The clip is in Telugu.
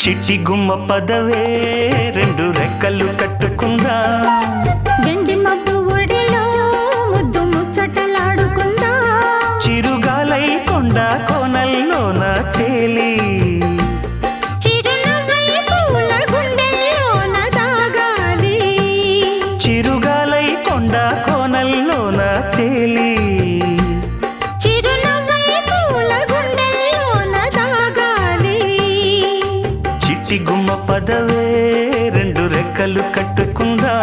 చిట్టి గుమ్మ పదవే రెండు రెక్కలు కట్టుకుందా గండి మబ్బు ఒడిలో ముద్దు ముచ్చటలాడుకుందా చిరుగాలై కొండ కోనల్లోన తేలి చిరునవ్వై పూల గుండెల్లోన దాగాలి చిరుగాలై కొండ కోనల్లోన తేలి చిరునవ్వై పూల గుండెల్లోన దాగాలి చిట్టి గుమ్మ పదవే రెండు రెక్కలు కట్టుకుందా